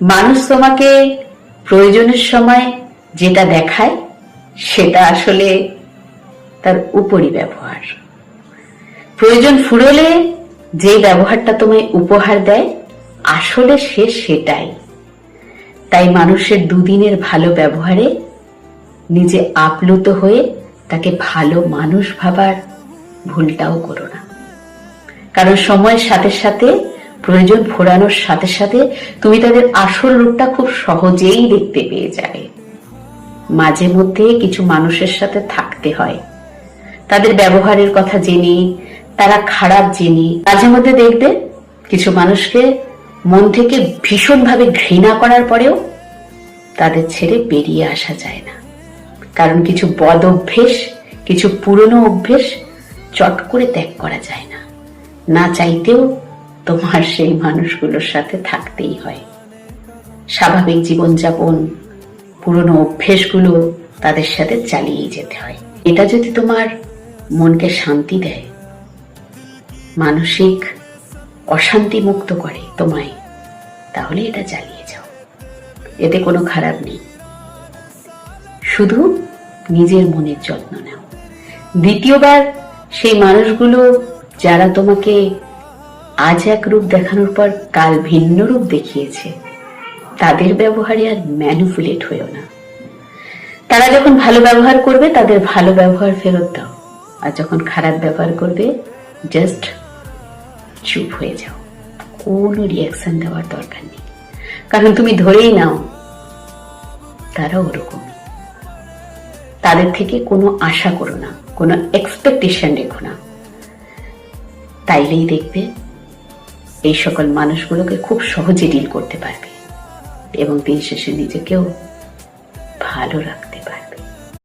মানুষ তোমাকে প্রয়োজনের সময় যেটা দেখায় সেটা আসলে তার উপরি ব্যবহার। প্রয়োজন ফুরলে যে ব্যবহারটা তোমায় উপহার দেয় আসলে সে সেটাই। তাই মানুষের দুদিনের ভালো ব্যবহারে নিজে আপ্লুত হয়ে তাকে ভালো মানুষ ভাবার ভুলটাও করো না। কারণ সময়ের সাথে সাথে, প্রয়োজন ফোরানোর সাথে সাথে তুমি তাদের আসল রূপটা খুব সহজেই দেখতে পেয়ে যাবে। মাঝে মধ্যে কিছু মানুষের সাথে থাকতে হয়, তাদের ব্যবহারের কথা জেনে, তারা খারাপ জেনে। মাঝে মধ্যে দেখবে কিছু মানুষকে মন থেকে ভীষণভাবে ঘৃণা করার পরেও তাদের ছেড়ে বেরিয়ে আসা যায় না। কারণ কিছু বদ অভ্যেস, কিছু পুরনো অভ্যেস চট করে ত্যাগ করা যায় না। না চাইতেও তোমার সেই মানুষগুলোর সাথে থাকতেই হয়। স্বাভাবিক জীবনযাপন, পুরনো অভ্যেসগুলো তাদের সাথে চালিয়ে যেতে হয়। এটা যদি তোমার মনকে শান্তি দেয়, মানসিক অশান্তি মুক্ত করে তোমায়, তাহলে এটা চালিয়ে যাও। এতে কোনো খারাপ নেই। শুধু নিজের মনের যত্ন নাও। দ্বিতীয়বার সেই মানুষগুলো যারা তোমাকে আজ এক রূপ দেখানোর পর কাল ভিন্ন রূপ দেখিয়েছে, তাদের ব্যবহারে আর ম্যানিপুলেট হয়েও না। তারা যখন ভালো ব্যবহার করবে তাদের ভালো ব্যবহার ফেরত দাও, আর যখন খারাপ ব্যবহার করবে জাস্ট চুপ হয়ে যাও। কোনো রিয়াকশন দেওয়ার দরকার নেই, কারণ তুমি ধরেই নাও তারা ওরকম। তাদের থেকে কোনো আশা করো না, কোনো এক্সপেকটেশন রেখো না। তাইলেই দেখবে এই সকল মানুষগুলোকে খুব সহজে ডিল করতে পারবে এবং দিন শেষে নিজেকেও ভালো রাখতে পারবে।